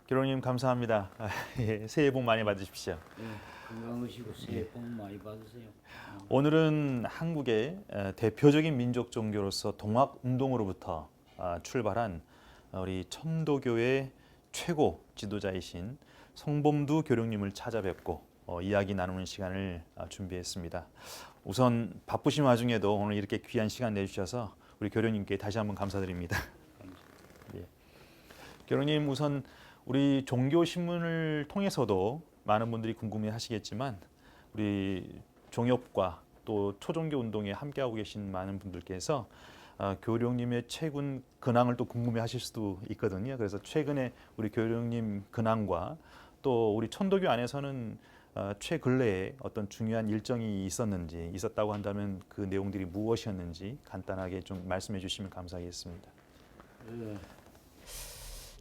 교로님 감사합니다. 예, 새해 복 많이 받으십시오. 네, 건강하시고 새해 복 많이 받으세요. 오늘은 한국의 대표적인 민족 종교로서 동학 운동으로부터 출발한 우리 천도교의 최고 지도자이신 성범두 교령님을 찾아뵙고 이야기 나누는 시간을 준비했습니다. 우선 바쁘신 와중에도 오늘 이렇게 귀한 시간 내주셔서 우리 교령님께 다시 한번 감사드립니다. 예. 교령님, 우선 우리 종교 신문을 통해서도 많은 분들이 궁금해하시겠지만 우리 종협과 또 초종교 운동에 함께하고 계신 많은 분들께서 교령님의 최근 근황을 또 궁금해하실 수도 있거든요. 그래서 최근에 우리 교령님 근황과 또 우리 천도교 안에서는 최근래에 어떤 중요한 일정이 있었다고 한다면 그 내용들이 무엇이었는지 간단하게 좀 말씀해 주시면 감사하겠습니다.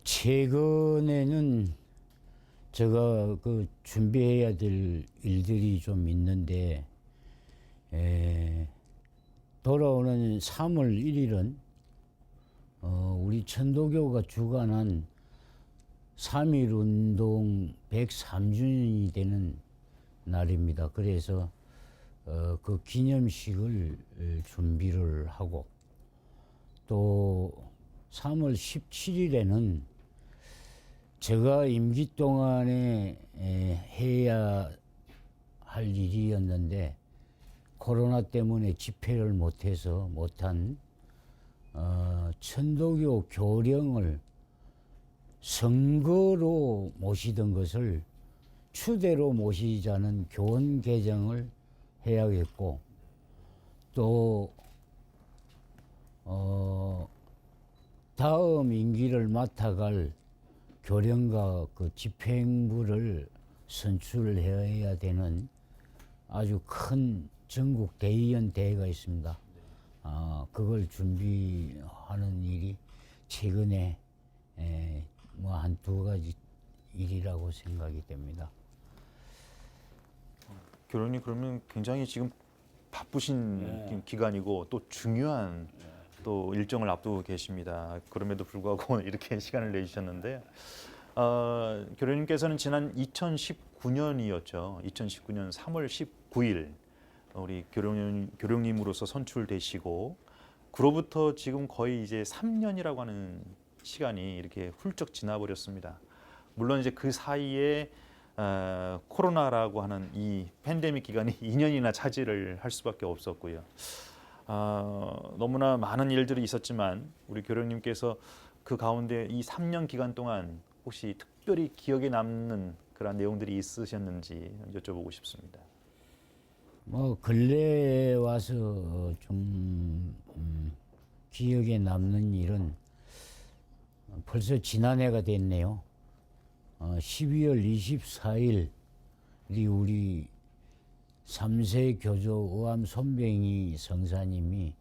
최근에는 제가 그 준비해야 될 일들이 좀 있는데 돌아오는 3월 1일은 우리 천도교가 주관한 3.1 운동 103주년이 되는 날입니다. 그래서 그 기념식을 준비를 하고 또 3월 17일에는 제가 임기 동안에 해야 할 일이었는데 코로나 때문에 집회를 못한 천도교 교령을 선거로 모시던 것을 추대로 모시자는 교원 개정을 해야겠고 또 다음 임기를 맡아갈 교령과 그 집행부를 선출해야 되는 아주 큰 전국 대의원 대회가 있습니다. 그걸 준비하는 일이 최근에 뭐 한두 가지 일이라고 생각이 됩니다. 교령님, 그러면 굉장히 지금 바쁘신 기간이고 또 중요한 또 일정을 앞두고 계십니다. 그럼에도 불구하고 이렇게 시간을 내주셨는데 교령님께서는 지난 2019년이었죠. 2019년 3월 19일 우리 교령님으로서 선출되시고 그로부터 지금 거의 이제 3년이라고 하는 시간이 이렇게 훌쩍 지나버렸습니다. 물론 이제 그 사이에 코로나라고 하는 이 팬데믹 기간이 2년이나 차지를 할 수밖에 없었고요. 너무나 많은 일들이 있었지만 우리 교령님께서 그 가운데 이 3년 기간 동안 혹시 특별히 기억에 남는 그런 내용들이 있으셨는지 여쭤보고 싶습니다. 뭐 근래에 와서 좀 기억에 남는 일은 벌써 지난해가 됐네요. 12월 24일이 우리 3세 교조 의암 손병희 성사님이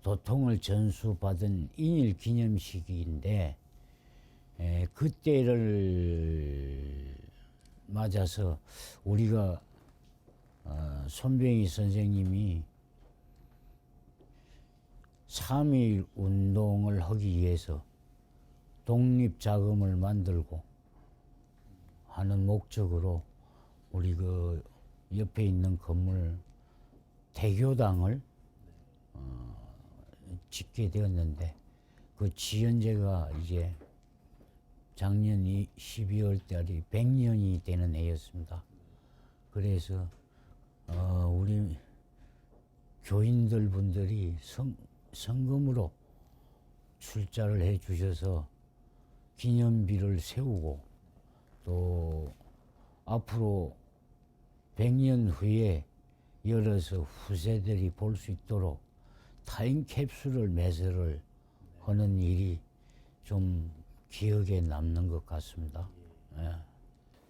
도통을 전수받은 인일 기념식인데 그때를 맞아서 우리가 손병희 선생님이 3.1 운동을 하기 위해서 독립자금을 만들고 하는 목적으로 우리 그 옆에 있는 건물 대교당을 짓게 되었는데 그 지연제가 이제 작년 12월 달이 100년이 되는 해였습니다. 그래서 우리 교인들 분들이 성금으로 출자를 해 주셔서 기념비를 세우고 또 앞으로 100년 후에 열어서 후세들이 볼 수 있도록 타임캡슐을 매설을 하는 일이 좀 기억에 남는 것 같습니다. 예.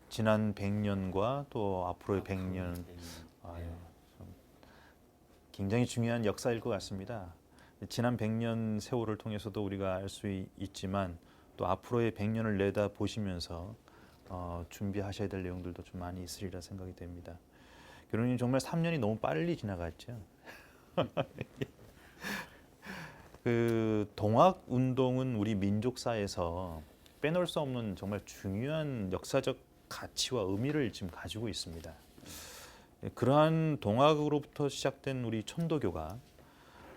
지난 100년과 또 앞으로의 100년 굉장히 중요한 역사일 것 같습니다. 지난 100년 세월을 통해서도 우리가 알 수 있지만 또 앞으로의 100년을 내다 보시면서 준비하셔야 될 내용들도 좀 많이 있으리라 생각이 됩니다. 교수님, 정말 3년이 너무 빨리 지나갔죠. 그 동학 운동은 우리 민족사에서 빼놓을 수 없는 정말 중요한 역사적 가치와 의미를 지금 가지고 있습니다. 그러한 동학으로부터 시작된 우리 천도교가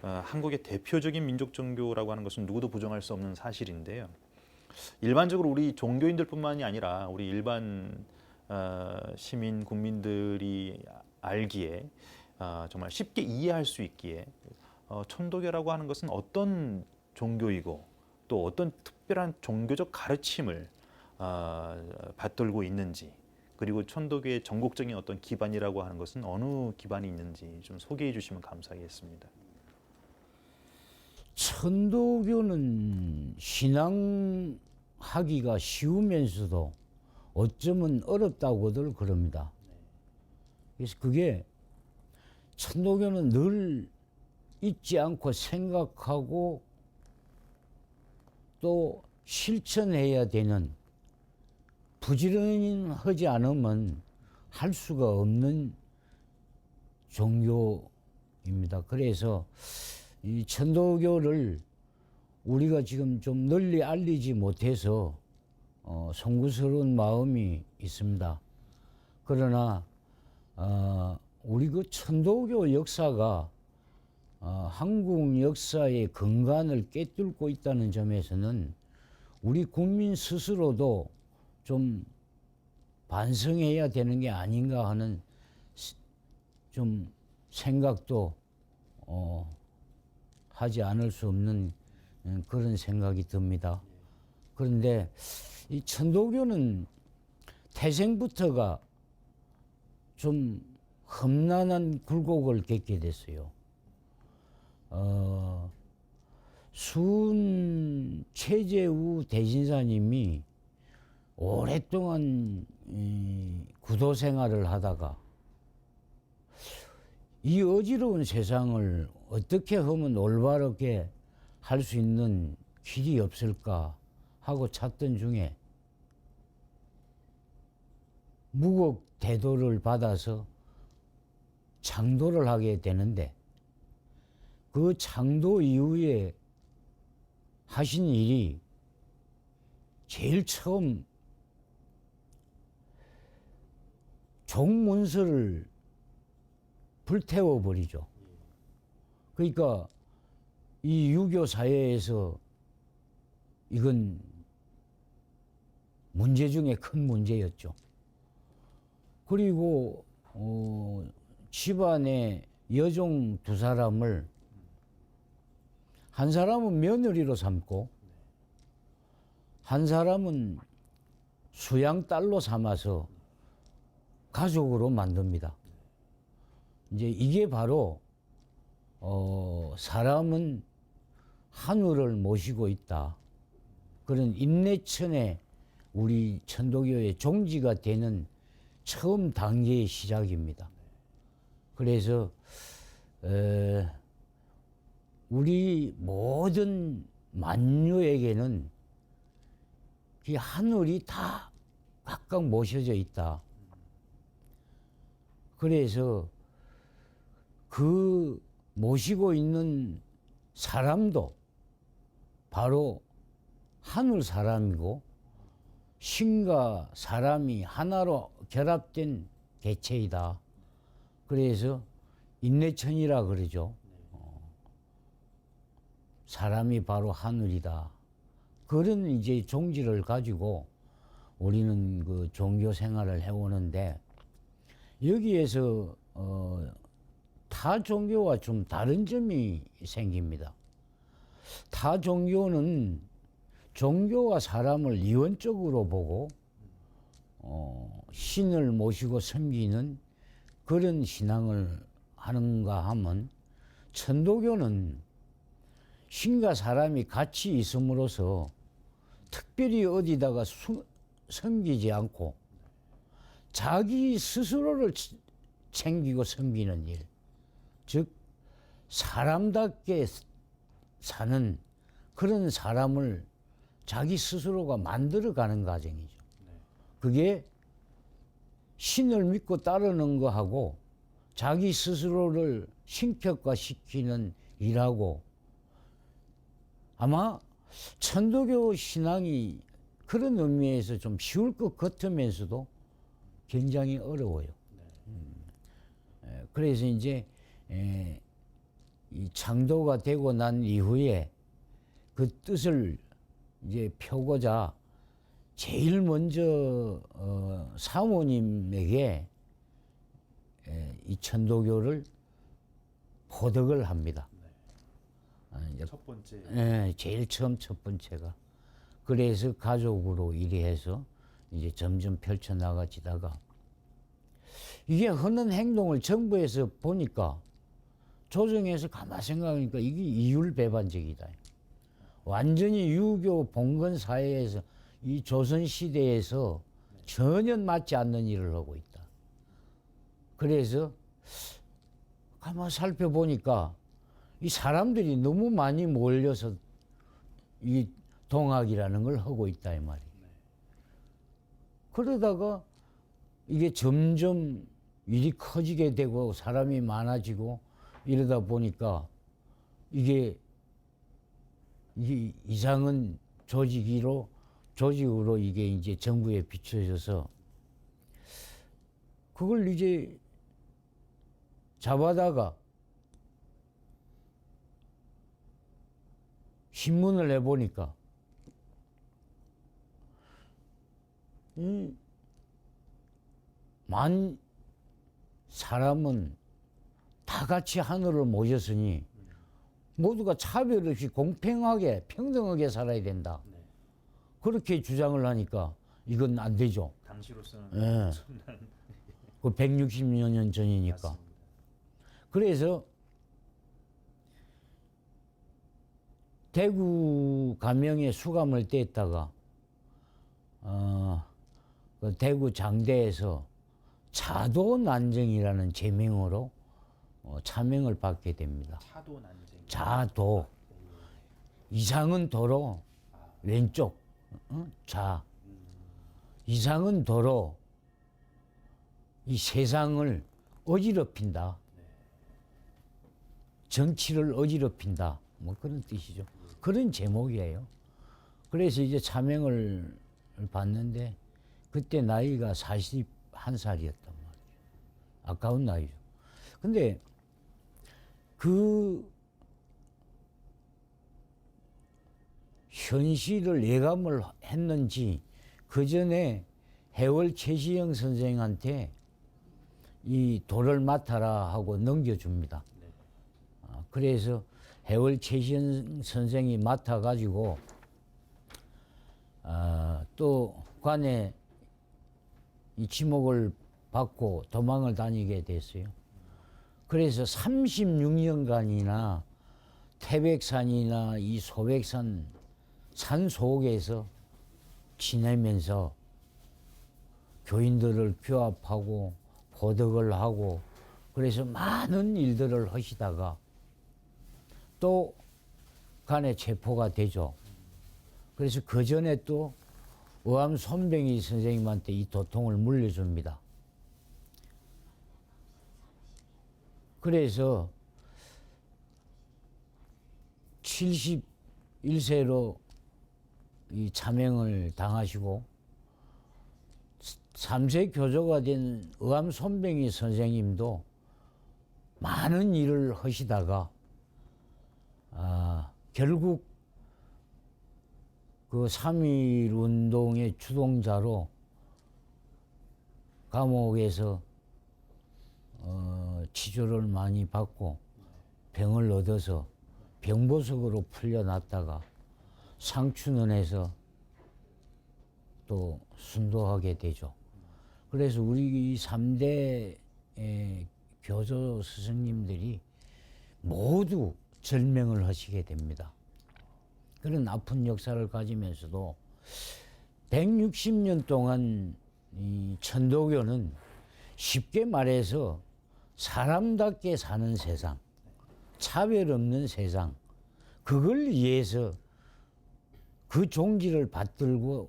한국의 대표적인 민족 종교라고 하는 것은 누구도 부정할 수 없는 사실인데요. 일반적으로 우리 종교인들뿐만이 아니라 우리 일반 시민 국민들이 알기에 정말 쉽게 이해할 수 있기에 천도교라고 하는 것은 어떤 종교이고 또 어떤 특별한 종교적 가르침을 받들고 있는지, 그리고 천도교의 전국적인 어떤 기반이라고 하는 것은 어느 기반이 있는지 좀 소개해 주시면 감사하겠습니다. 천도교는 신앙하기가 쉬우면서도 어쩌면 어렵다고들 그럽니다. 그래서 그게 천도교는 늘 잊지 않고 생각하고 또 실천해야 되는, 부지런하지 않으면 할 수가 없는 종교입니다. 그래서 이 천도교를 우리가 지금 좀 널리 알리지 못해서 송구스러운 마음이 있습니다. 그러나 우리 그 천도교 역사가 한국 역사의 근간을 꿰뚫고 있다는 점에서는 우리 국민 스스로도 좀 반성해야 되는 게 아닌가 하는 좀 생각도 하지 않을 수 없는 그런 생각이 듭니다. 그런데 이 천도교는 태생부터가 좀 험난한 굴곡을 겪게 됐어요. 수은 최재우 대신사님이 오랫동안 구도 생활을 하다가 이 어지러운 세상을 어떻게 하면 올바르게 할 수 있는 길이 없을까 하고 찾던 중에 무곡 대도를 받아서 창도를 하게 되는데, 그 창도 이후에 하신 일이 제일 처음 종문서를 불태워 버리죠. 그러니까 이 유교 사회에서 이건 문제 중에 큰 문제였죠. 그리고 집안에 여종 두 사람을, 한 사람은 며느리로 삼고 한 사람은 수양딸로 삼아서 가족으로 만듭니다. 이제 이게 바로 사람은 하늘을 모시고 있다, 그런 임내천의 우리 천도교의 종지가 되는 처음 단계의 시작입니다. 그래서 우리 모든 만유에게는 이 하늘이 다 각각 모셔져 있다. 그래서 그 모시고 있는 사람도 바로 하늘 사람이고 신과 사람이 하나로 결합된 개체이다. 그래서 임내천이라 그러죠. 사람이 바로 하늘이다. 그런 이제 종지를 가지고 우리는 그 종교 생활을 해오는데, 여기에서 타 종교와 좀 다른 점이 생깁니다. 타 종교는 종교와 사람을 이원적으로 보고 신을 모시고 섬기는 그런 신앙을 하는가 하면, 천도교는 신과 사람이 같이 있음으로써 특별히 어디다가 섬기지 않고 자기 스스로를 챙기고 섬기는 일, 즉 사람답게 사는 그런 사람을 자기 스스로가 만들어가는 과정이죠. 그게 신을 믿고 따르는 거하고 자기 스스로를 신격화시키는 일하고, 아마 천도교 신앙이 그런 의미에서 좀 쉬울 것 같으면서도 굉장히 어려워요. 그래서 이제 이 창도가 되고 난 이후에 그 뜻을 이제 펴고자 제일 먼저 사모님에게 이 천도교를 포덕을 합니다. 이제 첫 번째. 제일 처음 첫 번째가. 그래서 가족으로 이래해서 이제 점점 펼쳐 나가지다가 이게 하는 행동을 정부에서 보니까 조정해서 가만 생각하니까 이게 이율배반적이다. 완전히 유교 봉건 사회에서 이 조선 시대에서 전혀 맞지 않는 일을 하고 있다. 그래서 가만 살펴보니까 이 사람들이 너무 많이 몰려서 이 동학이라는 걸 하고 있다 이 말이에요. 그러다가 이게 점점 일이 커지게 되고 사람이 많아지고 이러다 보니까 이게 이상은 조직으로 이게 이제 정부에 비춰져서 그걸 이제 잡아다가 신문을 내보니까 만 사람은 다 같이 하늘을 모셨으니 모두가 차별 없이 공평하게 평등하게 살아야 된다. 그렇게 주장을 하니까 이건 안 되죠. 당시로서는 예. 엄청난. 그 160여 년 전이니까. 맞습니다. 그래서 대구 감영에 수감을 뗐다가 그 대구 장대에서 자도난정이라는 제명으로 차명을 받게 됩니다. 차도 난쟁. 자도 이상은 도로 왼쪽 자 이상은 도로 이 세상을 어지럽힌다. 정치를 어지럽힌다. 뭐 그런 뜻이죠. 그런 제목이에요. 그래서 이제 차명을 받는데 그때 나이가 41살이었단 말이죠. 아까운 나이죠. 근데 그 현실을 예감을 했는지 그 전에 해월 최시영 선생한테 이 도를 맡아라 하고 넘겨줍니다. 그래서 해월 최시영 선생이 맡아가지고 또 관에 이 지목을 받고 도망을 다니게 됐어요. 그래서 36년간이나 태백산이나 이 소백산 산 속에서 지내면서 교인들을 규합하고 포덕을 하고 그래서 많은 일들을 하시다가 또 간에 체포가 되죠. 그래서 그 전에 또 의암 손병희 선생님한테 이 도통을 물려줍니다. 그래서 71세로 이 차명을 당하시고 3세 교조가 된 의암 손병희 선생님도 많은 일을 하시다가 결국 그 3.1 운동의 주동자로 감옥에서 치료를 많이 받고 병을 얻어서 병보석으로 풀려났다가 상춘원에서 또 순도하게 되죠. 그래서 우리 3대 교조 스승님들이 모두 절명을 하시게 됩니다. 그런 아픈 역사를 가지면서도 160년 동안 이 천도교는 쉽게 말해서 사람답게 사는 세상, 차별 없는 세상, 그걸 위해서 그 종지를 받들고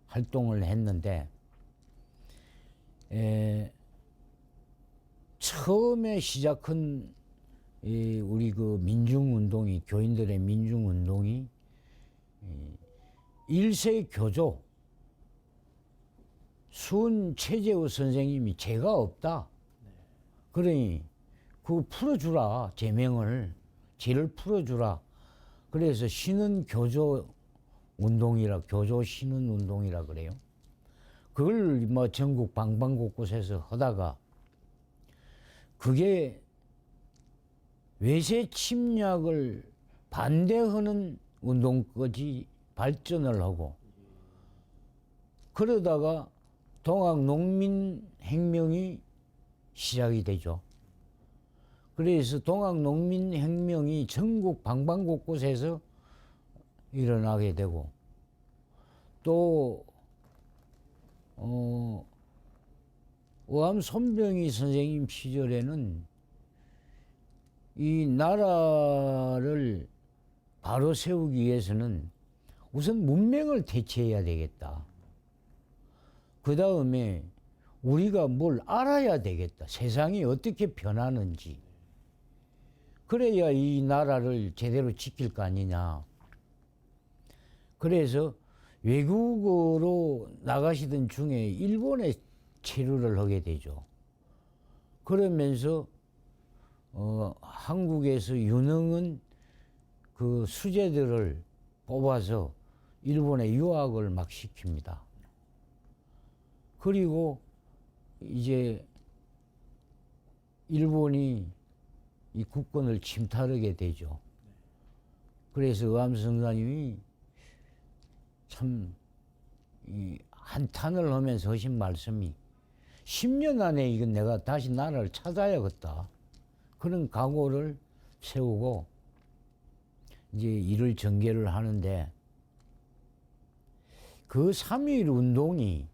활동을 했는데 처음에 시작한 우리 그 민중운동이 교인들의 민중운동이 1세 교조 수은 최재우 선생님이 죄가 없다. 그러니 그거 풀어주라. 제명을. 죄를 풀어주라. 그래서 신은 교조 운동이라, 교조 신은 운동이라 그래요. 그걸 뭐 전국 방방곳곳에서 하다가 그게 외세 침략을 반대하는 운동까지 발전을 하고, 그러다가 동학농민혁명이 시작이 되죠. 그래서 동학농민혁명이 전국 방방곳곳에서 일어나게 되고, 또 의암 손병희 선생님 시절에는 이 나라를 바로 세우기 위해서는 우선 문명을 대체해야 되겠다. 그 다음에 우리가 뭘 알아야 되겠다. 세상이 어떻게 변하는지. 그래야 이 나라를 제대로 지킬 거 아니냐. 그래서 외국으로 나가시던 중에 일본에 체류를 하게 되죠. 그러면서 한국에서 유능한 그 수재들을 뽑아서 일본에 유학을 막 시킵니다. 그리고 이제 일본이 이 국권을 침탈하게 되죠. 그래서 의암성사님이 참 한탄을 하면서 하신 말씀이 10년 안에 이건 내가 다시 나라를 찾아야겠다. 그런 각오를 세우고 이제 일을 전개를 하는데, 그 3.1 운동이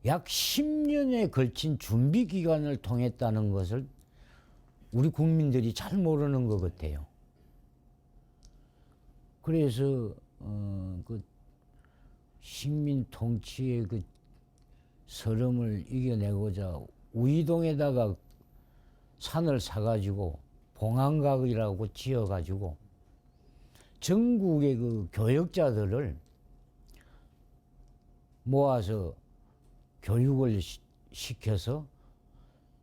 약 10년에 걸친 준비 기간을 통했다는 것을 우리 국민들이 잘 모르는 것 같아요. 그래서 그 식민 통치의 그 서름을 이겨내고자 우이동에다가 산을 사가지고 봉안각이라고 지어가지고 전국의 그 교역자들을 모아서 교육을 시켜서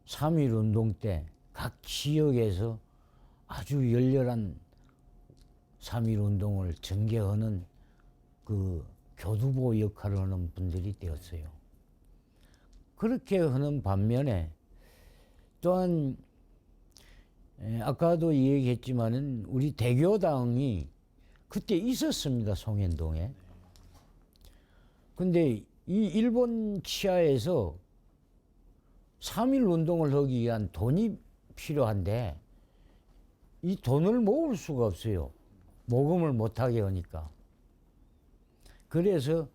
3.1 운동 때 각 지역에서 아주 열렬한 3.1 운동을 전개하는 그 교두보 역할을 하는 분들이 되었어요. 그렇게 하는 반면에 또한 아까도 얘기했지만은 우리 대교당이 그때 있었습니다. 송현동에. 근데 이 일본 치하에서 3.1 운동을 하기 위한 돈이 필요한데 이 돈을 모을 수가 없어요. 모금을 못하게 하니까. 그래서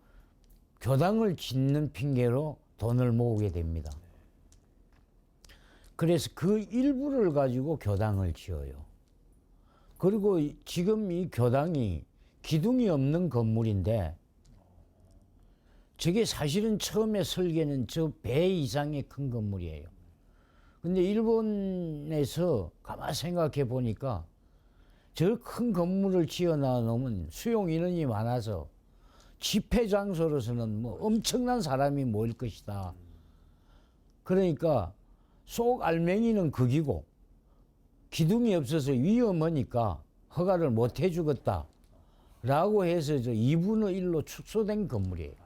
교당을 짓는 핑계로 돈을 모으게 됩니다. 그래서 그 일부를 가지고 교당을 지어요. 그리고 지금 이 교당이 기둥이 없는 건물인데, 저게 사실은 처음에 설계는 저 배 이상의 큰 건물이에요. 근데 일본에서 가만 생각해 보니까 저 큰 건물을 지어 놔놓으면 수용 인원이 많아서 집회 장소로서는 뭐 엄청난 사람이 모일 것이다. 그러니까 속 알맹이는 극이고 기둥이 없어서 위험하니까 허가를 못 해주겠다 라고 해서 저 2분의 1로 축소된 건물이에요.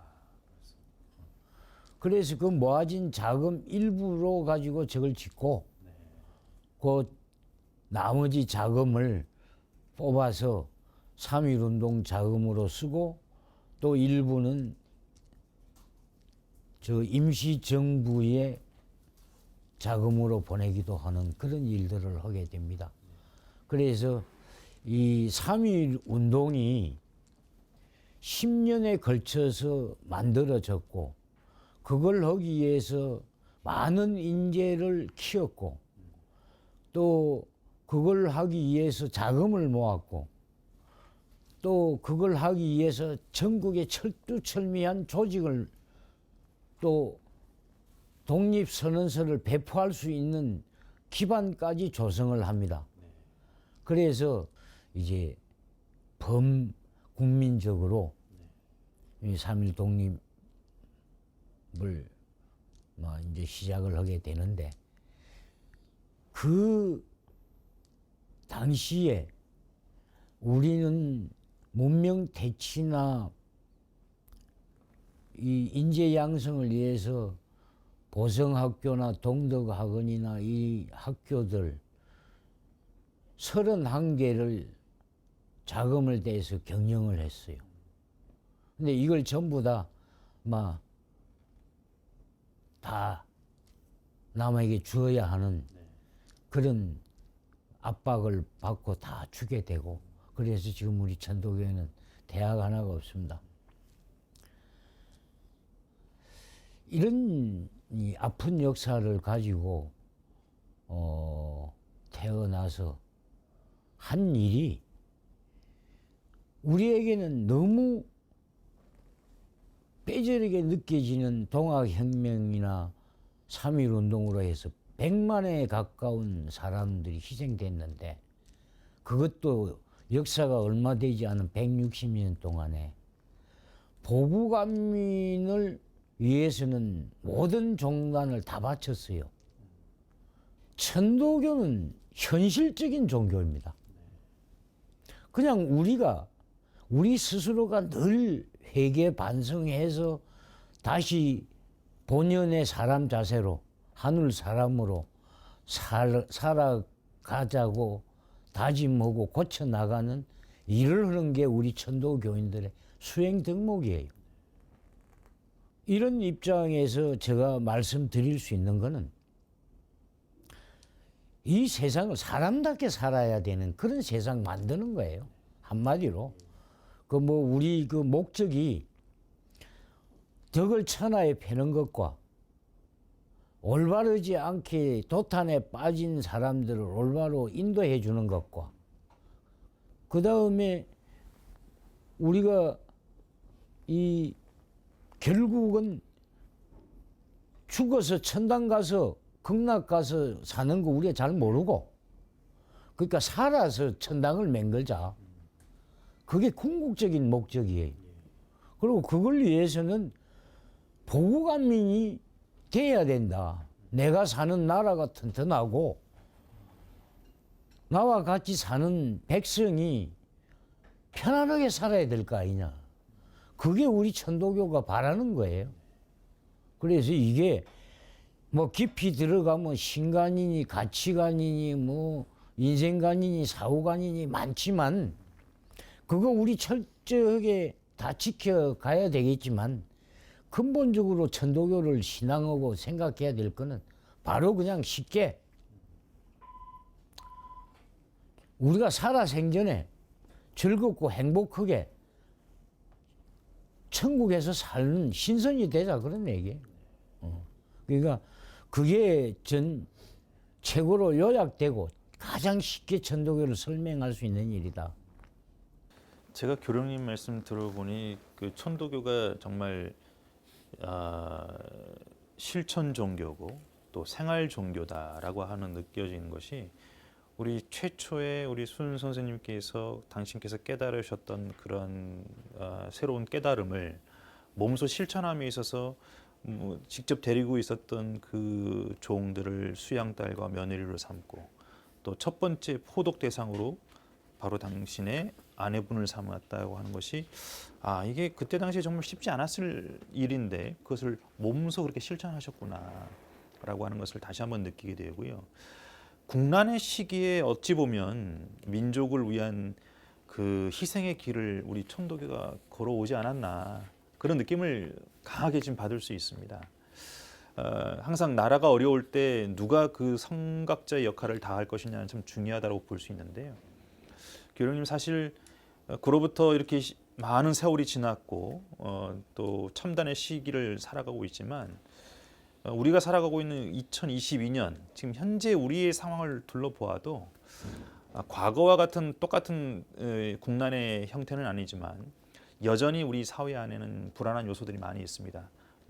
그래서 그 모아진 자금 일부로 가지고 저걸 짓고 그 나머지 자금을 뽑아서 3.1 운동 자금으로 쓰고, 또 일부는 저 임시정부의 자금으로 보내기도 하는 그런 일들을 하게 됩니다. 그래서 이 3.1 운동이 10년에 걸쳐서 만들어졌고, 그걸 하기 위해서 많은 인재를 키웠고, 또 그걸 하기 위해서 자금을 모았고, 또 그걸 하기 위해서 전국에 철두철미한 조직을, 또 독립선언서를 배포할 수 있는 기반까지 조성을 합니다. 그래서 이제 범국민적으로 이 3.1 독립 뭐 이제 시작을 하게 되는데 그 당시에 우리는 문명 대치나 이 인재 양성을 위해서 보성학교나 동덕학원이나 이 학교들 31개를 자금을 대서 경영을 했어요. 근데 이걸 전부 다 남에게 주어야 하는 그런 압박을 받고 다 주게 되고, 그래서 지금 우리 천도교회는 대학 하나가 없습니다. 이런 이 아픈 역사를 가지고 태어나서 한 일이 우리에게는 너무 뼈저리게 느껴지는 동학혁명이나 3.1운동으로 해서 100만에 가까운 사람들이 희생됐는데, 그것도 역사가 얼마 되지 않은 160년 동안에 보부간민을 위해서는 모든 종단을 다 바쳤어요. 천도교는 현실적인 종교입니다. 그냥 우리 스스로가 늘 회개 반성해서 다시 본연의 사람 자세로, 하늘 사람으로 살아가자고 다짐하고 고쳐나가는 일을 하는 게 우리 천도교인들의 수행 덕목이에요. 이런 입장에서 제가 말씀드릴 수 있는 거는, 이 세상을 사람답게 살아야 되는 그런 세상 만드는 거예요. 한마디로. 우리 목적이 덕을 천하에 패는 것과 올바르지 않게 도탄에 빠진 사람들을 올바로 인도해 주는 것과, 그 다음에 우리가 결국은 죽어서 천당 가서 극락 가서 사는 거 우리가 잘 모르고, 그러니까 살아서 천당을 맹글자. 그게 궁극적인 목적이에요. 그리고 그걸 위해서는 보국안민이 돼야 된다. 내가 사는 나라가 튼튼하고 나와 같이 사는 백성이 편안하게 살아야 될 거 아니냐. 그게 우리 천도교가 바라는 거예요. 그래서 이게 깊이 들어가면 신간이니 가치관이니 인생관이니 사후관이니 많지만, 그거 우리 철저하게 다 지켜가야 되겠지만, 근본적으로 천도교를 신앙하고 생각해야 될 거는 바로 그냥 쉽게 우리가 살아생전에 즐겁고 행복하게 천국에서 사는 신선이 되자, 그런 얘기예요. 그러니까 그게 최고로 요약되고 가장 쉽게 천도교를 설명할 수 있는 일이다. 제가 교령님 말씀 들어보니 그 천도교가 정말 실천 종교고 또 생활 종교다라고 하는 느껴지는 것이, 우리 최초의 우리 순 선생님께서 당신께서 깨달으셨던 그런 새로운 깨달음을 몸소 실천함에 있어서 직접 데리고 있었던 그 종들을 수양딸과 며느리로 삼고, 또 첫 번째 포독 대상으로 바로 당신의 아내분을 삼았다고 하는 것이, 이게 그때 당시에 정말 쉽지 않았을 일인데 그것을 몸소 그렇게 실천하셨구나라고 하는 것을 다시 한번 느끼게 되고요. 국난의 시기에 어찌 보면 민족을 위한 그 희생의 길을 우리 천도교가 걸어오지 않았나, 그런 느낌을 강하게 지금 받을 수 있습니다. 항상 나라가 어려울 때 누가 그 성각자의 역할을 다할 것이냐는 참 중요하다고 볼 수 있는데요. 교령님, 사실 그로부터 이렇게 많은 세월이 지났고 또 첨단의 시기를 살아가고 있지만, 우리가 살아가고 있는 2022년 지금 현재 우리의 상황을 둘러보아도 과거와 같은 똑같은 국난의 형태는 아니지만 여전히 우리 사회 안에는 불안한 요소들이 많이 있습니다.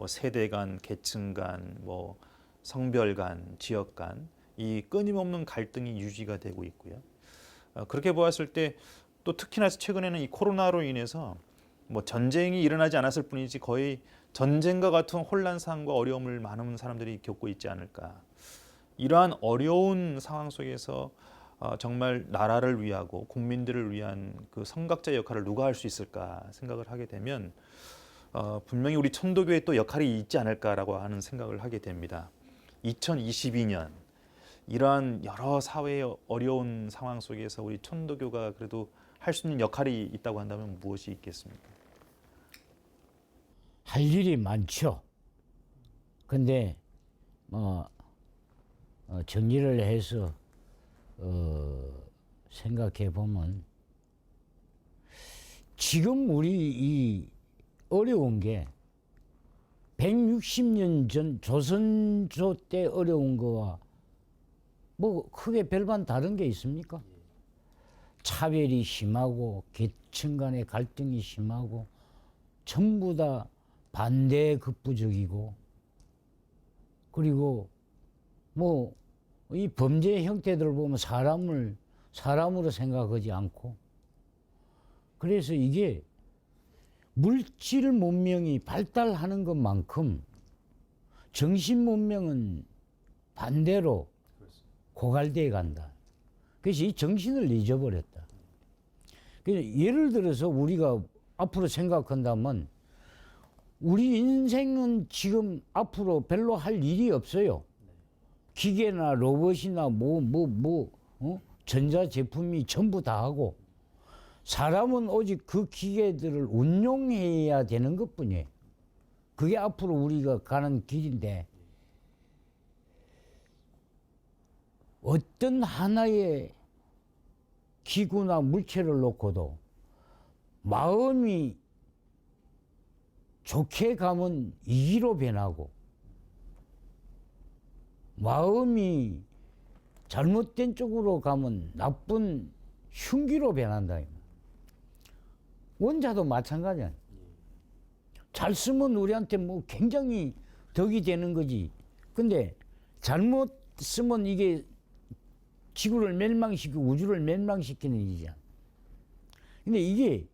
세대 간, 계층 간, 성별 간, 지역 간, 이 끊임없는 갈등이 유지가 되고 있고요. 그렇게 보았을 때 또 특히나 최근에는 이 코로나로 인해서 뭐 전쟁이 일어나지 않았을 뿐이지 거의 전쟁과 같은 혼란 상황과 어려움을 많은 사람들이 겪고 있지 않을까. 이러한 어려운 상황 속에서 정말 나라를 위하고 국민들을 위한 그 선각자 역할을 누가 할 수 있을까 생각을 하게 되면 분명히 우리 천도교에 또 역할이 있지 않을까라고 하는 생각을 하게 됩니다. 2022년 이러한 여러 사회의 어려운 상황 속에서 우리 천도교가 그래도 할 수 있는 역할이 있다고 한다면 무엇이 있겠습니까? 할 일이 많죠. 근데 정리를 해서 생각해 보면 지금 우리 이 어려운 게 160년 전 조선조 때 어려운 거와 뭐 크게 별반 다른 게 있습니까? 차별이 심하고 계층 간의 갈등이 심하고 전부 다 반대에 극부적이고 그리고 뭐 이 범죄 형태들을 보면 사람으로 생각하지 않고 그래서 이게 물질 문명이 발달하는 것만큼 정신 문명은 반대로 고갈돼 간다. 그래서 이 정신을 잊어버렸다. 그래서 예를 들어서 우리가 앞으로 생각한다면 우리 인생은 지금 앞으로 별로 할 일이 없어요. 기계나 로봇이나 전자제품이 전부 다 하고 사람은 오직 그 기계들을 운용해야 되는 것뿐이에요. 그게 앞으로 우리가 가는 길인데 어떤 하나의 기구나 물체를 놓고도 마음이 좋게 가면 이기로 변하고 마음이 잘못된 쪽으로 가면 나쁜 흉기로 변한다. 원자도 마찬가지야. 잘 쓰면 우리한테 뭐 굉장히 덕이 되는 거지. 근데 잘못 쓰면 이게 지구를 멸망시키고 우주를 멸망시키는 일이잖아. 근데 이게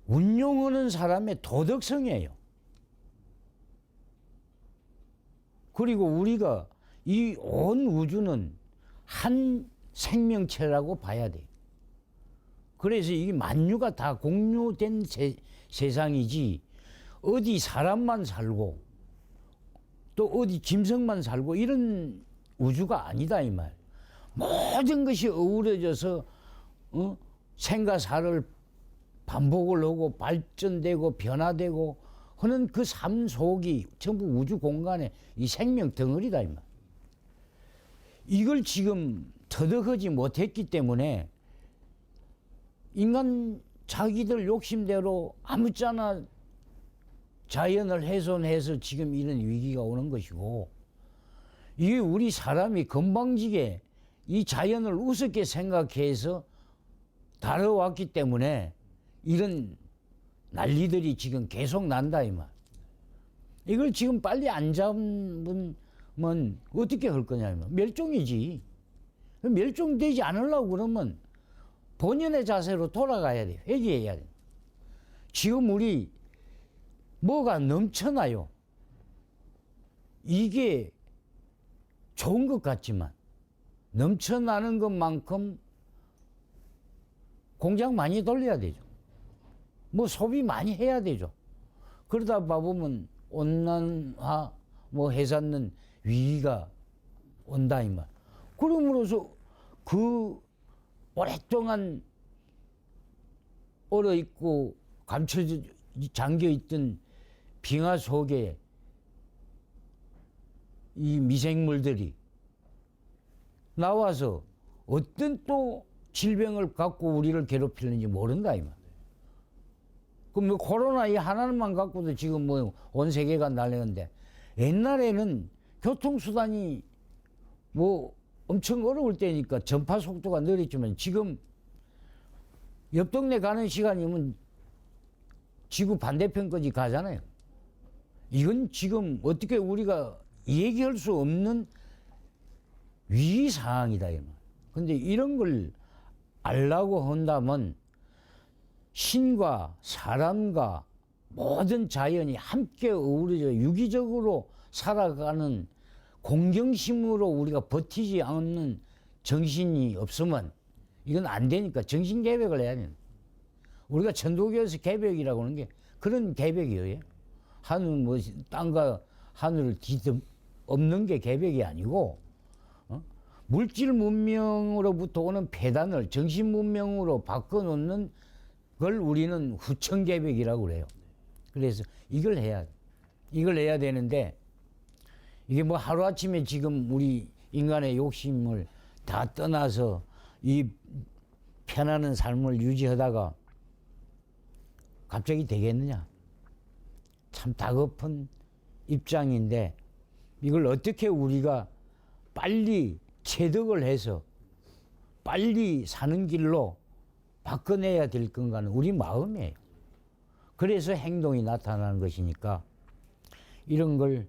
운용하는 사람의 도덕성이에요. 그리고 우리가 이 온 우주는 한 생명체라고 봐야 돼. 그래서 이게 만유가 다 공유된 세상이지 어디 사람만 살고 또 어디 짐승만 살고 이런 우주가 아니다 이 말. 모든 것이 어우러져서 생과 사를 반복을 하고 발전되고 변화되고 하는 그 삶 속이 전부 우주 공간의 이 생명 덩어리다 이 말. 이걸 지금 터득하지 못했기 때문에 인간 자기들 욕심대로 아무짝나 자연을 훼손해서 지금 이런 위기가 오는 것이고 이게 우리 사람이 건방지게 이 자연을 우습게 생각해서 다뤄왔기 때문에 이런 난리들이 지금 계속 난다 이 말. 이걸 지금 빨리 안 잡으면 어떻게 할 거냐 이 말. 멸종이지. 멸종되지 않으려고 그러면 본연의 자세로 돌아가야 돼. 회개해야 돼. 지금 우리 뭐가 넘쳐나요. 이게 좋은 것 같지만 넘쳐나는 것만큼 공장 많이 돌려야 되죠. 뭐 소비 많이 해야 되죠. 그러다 봐보면 온난화 해산는 위기가 온다 이 말. 그러므로서 그 오랫동안 얼어 있고 감춰져 잠겨 있던 빙하 속에 이 미생물들이 나와서 어떤 또 질병을 갖고 우리를 괴롭히는지 모른다 이 말. 그럼 뭐 코로나 이 하나만 갖고도 지금 뭐 온 세계가 난리는데 옛날에는 교통수단이 뭐 엄청 어려울 때니까 전파 속도가 느렸지만 지금 옆 동네 가는 시간이면 지구 반대편까지 가잖아요. 이건 지금 어떻게 우리가 얘기할 수 없는 위기 상황이다. 근데 이런 걸 알라고 한다면 신과 사람과 모든 자연이 함께 어우러져 유기적으로 살아가는 공경심으로 우리가 버티지 않는 정신이 없으면 이건 안 되니까 정신 개벽을 해야 된다. 우리가 천도교에서 개벽이라고 하는 게 그런 개벽이에요. 하늘 뭐 땅과 하늘을 뒤덮는 게 개벽이 아니고 물질 문명으로부터 오는 폐단을 정신 문명으로 바꿔놓는 걸 우리는 후천 개벽이라고 그래요. 그래서 이걸 해야 되는데 이게 뭐 하루아침에 지금 우리 인간의 욕심을 다 떠나서 이 편안한 삶을 유지하다가 갑자기 되겠느냐. 참 다급한 입장인데 이걸 어떻게 우리가 빨리 체득을 해서 빨리 사는 길로 바꿔내야 될 건가는 우리 마음이에요. 그래서 행동이 나타나는 것이니까 이런 걸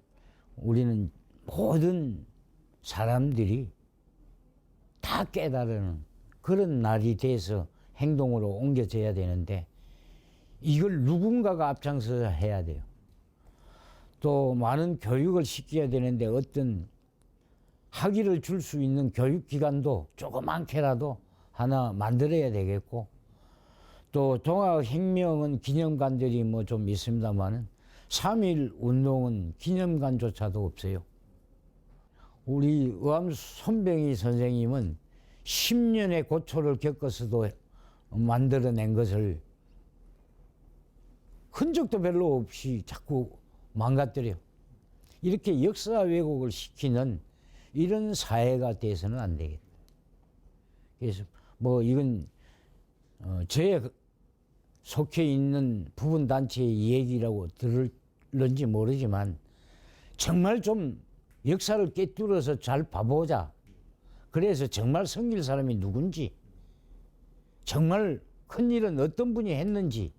우리는 모든 사람들이 다 깨달은 그런 날이 돼서 행동으로 옮겨져야 되는데 이걸 누군가가 앞장서서 해야 돼요. 또 많은 교육을 시켜야 되는데 어떤 학위를 줄 수 있는 교육기관도 조그맣게라도 하나 만들어야 되겠고 또 동학혁명은 기념관들이 뭐 좀 있습니다만은 3.1 운동은 기념관조차도 없어요. 우리 의암 손병희 선생님은 10년의 고초를 겪어서도 만들어낸 것을 흔적도 별로 없이 자꾸 망가뜨려. 이렇게 역사 왜곡을 시키는 이런 사회가 돼서는 안 되겠다. 그래서 뭐 이건 저에 속해 있는 부분단체의 얘기라고 들을런지 모르지만 정말 좀 역사를 꿰뚫어서 잘 봐보자. 그래서 정말 섬길 사람이 누군지 정말 큰 일은 어떤 분이 했는지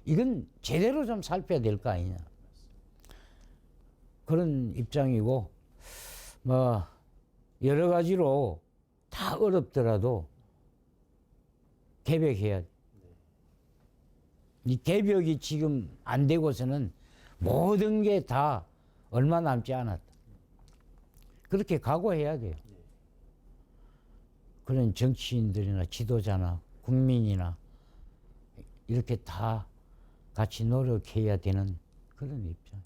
이건 제대로 좀 살펴야 될 거 아니냐. 그런 입장이고 뭐 여러 가지로 다 어렵더라도 개벽해야 돼. 이 개벽이 지금 안 되고서는 모든 게 다 얼마 남지 않았다. 그렇게 각오해야 돼요. 그런 정치인들이나 지도자나 국민이나 이렇게 다 같이 노력해야 되는 그런 입장.